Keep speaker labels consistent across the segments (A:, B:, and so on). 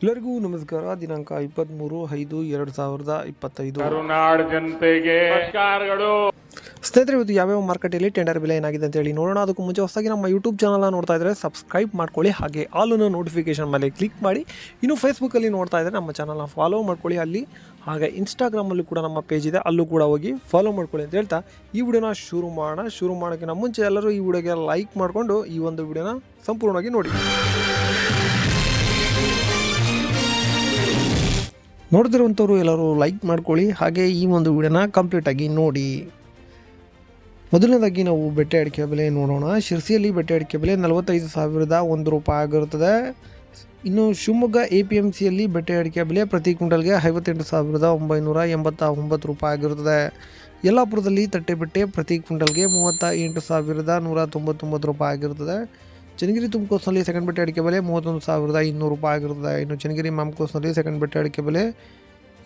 A: ಎಲ್ಲರಿಗೂ ನಮಸ್ಕಾರ. ದಿನಾಂಕ 23/5/2025.
B: ಕರುನಾಡ ಜನತೆಗೆ ನಮಸ್ಕಾರಗಳು.
A: ಸ್ನೇಹಿತರೆ, ಇವತ್ತು ಯಾವ್ಯಾವ ಮಾರ್ಕೆಟಲ್ಲಿ ಟೆಂಡರ್ ಬೆಲೆ ಏನಾಗಿದೆ ಅಂತ ಹೇಳಿ ನೋಡೋಣ. ಅದಕ್ಕೂ ಮುಂಚೆ ಹೊಸದಾಗಿ ನಮ್ಮ ಯೂಟ್ಯೂಬ್ ಚಾನಲ್ನ ನೋಡ್ತಾ ಇದ್ದರೆ ಸಬ್ಸ್ಕ್ರೈಬ್ ಮಾಡ್ಕೊಳ್ಳಿ, ಹಾಗೆ ಆಲ್ ನೋಟಿಫಿಕೇಶನ್ ಮೇಲೆ ಕ್ಲಿಕ್ ಮಾಡಿ. ಇನ್ನು ಫೇಸ್ಬುಕ್ಕಲ್ಲಿ ನೋಡ್ತಾ ಇದ್ದರೆ ನಮ್ಮ ಚಾನಲ್ನ ಫಾಲೋ ಮಾಡ್ಕೊಳ್ಳಿ ಅಲ್ಲಿ, ಹಾಗೆ ಇನ್ಸ್ಟಾಗ್ರಾಮಲ್ಲೂ ಕೂಡ ನಮ್ಮ ಪೇಜ್ ಇದೆ, ಅಲ್ಲೂ ಕೂಡ ಹೋಗಿ ಫಾಲೋ ಮಾಡ್ಕೊಳ್ಳಿ ಅಂತ ಹೇಳ್ತಾ ಈ ವಿಡಿಯೋನ ಶುರು ಮಾಡೋಕ್ಕಿಂತ ಮುಂಚೆ ಎಲ್ಲರೂ ಈ ವಿಡಿಯೋಗೆ ಲೈಕ್ ಮಾಡಿಕೊಂಡು ಈ ಒಂದು ವಿಡಿಯೋನ ಸಂಪೂರ್ಣವಾಗಿ ನೋಡಿ. ನೋಡ್ತಿರುವಂಥವ್ರು ಎಲ್ಲರೂ ಲೈಕ್ ಮಾಡ್ಕೊಳ್ಳಿ, ಹಾಗೆ ಈ ಒಂದು ವಿಡಿಯೋನ ಕಂಪ್ಲೀಟಾಗಿ ನೋಡಿ. ಮೊದಲನೇದಾಗಿ ನಾವು ಬೆಟ್ಟೆ ಅಡಿಕೆ ಬೆಲೆ ನೋಡೋಣ. ಶಿರ್ಸಿಯಲ್ಲಿ ಬೆಟ್ಟೆ ಅಡಿಕೆ ಬೆಲೆ 45,001 ರೂಪಾಯಿ ಆಗಿರುತ್ತದೆ. ಇನ್ನು ಶಿವಮೊಗ್ಗ APMCಯಲ್ಲಿ ಬೆಟ್ಟೆ ಅಡಿಕೆ ಬೆಲೆ ಪ್ರತಿ ಕ್ವಿಂಟಲ್ಗೆ 58,989 ರೂಪಾಯಿ ಆಗಿರುತ್ತದೆ. ಯಲ್ಲಾಪುರದಲ್ಲಿ ತಟ್ಟೆ ಬೆಟ್ಟೆ ಪ್ರತಿ ಕ್ವಿಂಟಲ್ಗೆ 38,199 ರೂಪಾಯಿ ಆಗಿರುತ್ತದೆ. ಚನ್ನಗಿರಿ ತುಮಕೋಸ್ನಲ್ಲಿ ಸೆಕೆಂಡ್ ಬೆಟ್ಟೆ ಅಡಿಕೆ ಬೆಲೆ 31,200 ರೂಪಾಯಿ ಆಗಿರುತ್ತದೆ. ಇನ್ನು ಚನ್ನಗಿರಿ ಮಾಮ್ಕೋಸ್ನಲ್ಲಿ ಸೆಕೆಂಡ್ ಬೆಟ್ಟೆ ಅಡಿಕೆ ಬೆಲೆ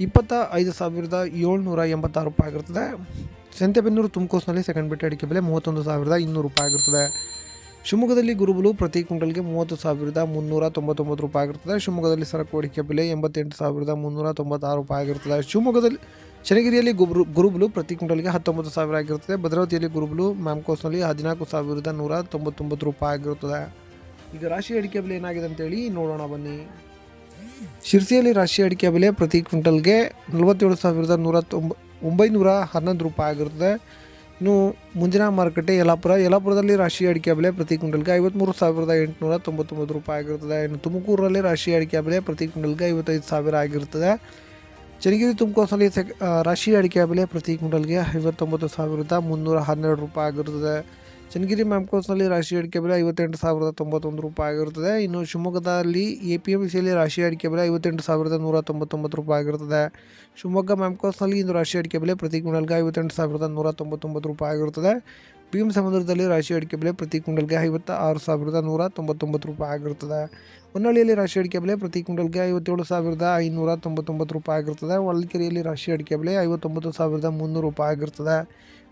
A: 25,786 ರೂಪಾಯಿ ಆಗಿರುತ್ತದೆ. ಸಂತೆಬೆನ್ನೂರು ತುಮಕೋಸ್ನಲ್ಲಿ ಸೆಕೆಂಡ್ ಬೆಟ್ಟೆ ಅಡಿಕೆ ಬೆಲೆ 31,200 ರೂಪಾಯಿ ಆಗಿರುತ್ತದೆ. ಶಿವಮೊಗ್ಗದಲ್ಲಿ ಗುರುಬಲು ಪ್ರತಿ ಕ್ವಿಂಟಲ್ಗೆ 30,399 ರೂಪಾಯಿ ಆಗಿರುತ್ತದೆ. ಶಿವಮೊಗ್ಗದಲ್ಲಿ ಸರಕು ಅಡಿಕೆ ಬೆಲೆ 88,396 ರೂಪಾಯಿ ಆಗಿರುತ್ತದೆ. ಶಿವಮೊಗ್ಗದಲ್ಲಿ ಚನ್ನಗಿರಿಯಲ್ಲಿ ಗುರುಬಲು ಪ್ರತಿ ಕ್ವಿಂಟಲ್ಗೆ 19,000 ಆಗಿರುತ್ತದೆ. ಭದ್ರಾವತಿಯಲ್ಲಿ ಗುರುಬಲು ಮ್ಯಾಮ್ಕೋಸ್ನಲ್ಲಿ 14,199 ರೂಪಾಯಿ ಆಗಿರುತ್ತದೆ. ಈಗ ರಾಶಿ ಅಡಿಕೆ ಬೆಲೆ ಏನಾಗಿದೆ ಅಂತೇಳಿ ನೋಡೋಣ ಬನ್ನಿ. ಶಿರ್ಸಿಯಲ್ಲಿ ರಾಶಿ ಅಡಿಕೆ ಬೆಲೆ ಪ್ರತಿ ಕ್ವಿಂಟಲ್ಗೆ 47,911 ರೂಪಾಯಿ ಆಗಿರುತ್ತದೆ. ಇನ್ನು ಮುಂದಿನ ಮಾರುಕಟ್ಟೆ ಯಲ್ಲಾಪುರದಲ್ಲಿ ರಾಶಿ ಅಡಿಕೆ ಬೆಲೆ ಪ್ರತಿ ಕ್ವಿಂಟಲ್ಗೆ 53,899 ರೂಪಾಯಿ ಆಗಿರುತ್ತದೆ. ಇನ್ನು ತುಮಕೂರಲ್ಲಿ ರಾಶಿ ಅಡಿಕೆ ಬೆಲೆ ಪ್ರತಿ ಕ್ವಿಂಟಲ್ಗೆ 55,000 ಆಗಿರುತ್ತದೆ. ಚನ್ನಗಿರಿ ತುಮಕೋಸ್ನಲ್ಲಿ ರಾಶಿ ಅಡಿಕೆ ಬೆಲೆ ಪ್ರತಿ ಕ್ವಿಂಟಲ್ಗೆ 59,312 ರೂಪಾಯಿ ಆಗಿರುತ್ತದೆ. ಚನ್ನಗಿರಿ ಮ್ಯಾಮ್ಕೋಸ್ನಲ್ಲಿ ರಾಶಿ ಅಡಿಕೆ ಬೆಲೆ 58,091 ರೂಪಾಯಿ ಆಗಿರುತ್ತದೆ. ಇನ್ನು ಶಿವಮೊಗ್ಗದಲ್ಲಿ APMCಯಲ್ಲಿ ರಾಶಿ ಅಡಿಕೆ ಬೆಲೆ 58,199 ರೂಪಾಯಿ ಆಗಿರುತ್ತದೆ. ಶಿವಮೊಗ್ಗ ಮ್ಯಾಮ್ಕೋಸ್ನಲ್ಲಿ ಇಂದು ರಾಶಿ ಅಡಿಕೆ ಬೆಲೆ ಪ್ರತಿ ಕ್ವಿಂಟಲ್ಗೆ 58,199 ರೂಪಾಯಿ ಆಗಿರುತ್ತದೆ. BM ಸಮುದ್ರದಲ್ಲಿ ರಾಶಿ ಅಡಿಕೆ ಬೆಲೆ ಪ್ರತಿ ಕ್ವಿಂಟಲ್ಗೆ 56,199 ರೂಪಾಯಿ ಆಗಿರುತ್ತದೆ. ಹೊನ್ನಳ್ಳಿಯಲ್ಲಿ ರಾಶಿ ಅಡಿಕೆ ಬೆಲೆ ಪ್ರತಿ ಕ್ವಿಂಟಲ್ಗೆ 57,599 ರೂಪಾಯಿ ಆಗಿರುತ್ತದೆ. ಹೊಳಲ್ಕೆರೆಯಲ್ಲಿ ರಾಶಿ ಅಡಿಕೆ ಬೆಲೆ 59,300 ರೂಪಾಯಿ ಆಗಿರುತ್ತದೆ.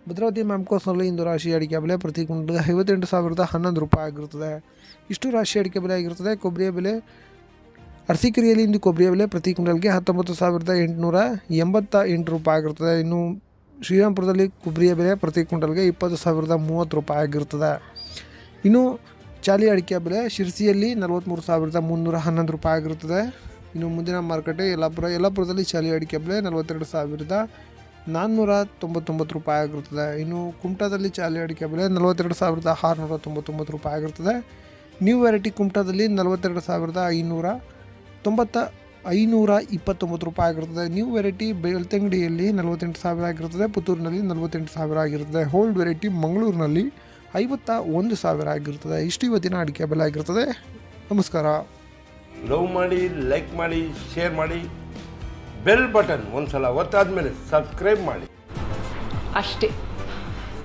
A: ಭದ್ರಾವತಿ ಮ್ಯಾಮ್ಕೋಸ್ನಲ್ಲಿ ಇಂದು ರಾಶಿ ಅಡಿಕೆ ಬೆಲೆ ಪ್ರತಿ ಕ್ವಿಂಟಲ್ಗೆ 58,011 ರೂಪಾಯಿ ಆಗಿರುತ್ತದೆ. ಇಷ್ಟು ರಾಶಿ ಅಡಿಕೆ ಬೆಲೆ ಆಗಿರುತ್ತದೆ. ಕೊಬ್ಬರಿಯ ಬೆಲೆ ಅರಸೀಕೆರೆಯಲ್ಲಿ ಇಂದು ಕೊಬ್ಬರಿಯ ಬೆಲೆ ಪ್ರತಿ ಕ್ವಿಂಟಲ್ಗೆ 19,888 ರೂಪಾಯಿ ಆಗಿರುತ್ತದೆ. ಇನ್ನು ಶ್ರೀರಾಮ್ಪುರದಲ್ಲಿ ಕೊಬ್ಬರಿಯ ಬೆಲೆ ಪ್ರತಿ ಕ್ವಿಂಟಲ್ಗೆ 20,030 ರೂಪಾಯಿ ಆಗಿರುತ್ತದೆ. ಇನ್ನು ಚಾಲಿ ಅಡಿಕೆ ಬೆಲೆ ಶಿರ್ಸಿಯಲ್ಲಿ 43,311 ರೂಪಾಯಿ ಆಗಿರುತ್ತದೆ. ಇನ್ನು ಮುಂದಿನ ಮಾರುಕಟ್ಟೆ ಯಲ್ಲಾಪುರದಲ್ಲಿ ಚಾಲಿ ಅಡಿಕೆ ಬೆಲೆ 42,499 ರೂಪಾಯಿ ಆಗಿರುತ್ತದೆ. ಇನ್ನು ಕುಮಟಾದಲ್ಲಿ ಚಾಲಿ ಅಡಿಕೆ ಬೆಲೆ 42,699 ರೂಪಾಯಿ ಆಗಿರುತ್ತದೆ. ನ್ಯೂ ವೆರೈಟಿ ಕುಮಟಾದಲ್ಲಿ 42,529 ರೂಪಾಯಿ ಆಗಿರುತ್ತದೆ. ನ್ಯೂ ವೆರೈಟಿ ಬೆಳ್ತಂಗಡಿಯಲ್ಲಿ 48,000 ಆಗಿರುತ್ತದೆ. ಪುತ್ತೂರಿನಲ್ಲಿ 48,000 ಆಗಿರುತ್ತದೆ. ಓಲ್ಡ್ ವೆರೈಟಿ ಮಂಗಳೂರಿನಲ್ಲಿ 51,000 ಆಗಿರುತ್ತದೆ. ಇಷ್ಟು ಇವತ್ತಿನ ಅಡಿಕೆ ಬೆಲೆ ಆಗಿರುತ್ತದೆ. ನಮಸ್ಕಾರ.
C: ಲವ್ ಮಾಡಿ, ಲೈಕ್ ಮಾಡಿ, ಶೇರ್ ಮಾಡಿ, ಬೆಲ್ ಬಟನ್ ಒಂದ್ಸಲ ಒತ್ತಾದ್ಮೇಲೆ ಸಬ್ಸ್ಕ್ರೈಬ್ ಮಾಡಿ
D: ಅಷ್ಟೇ.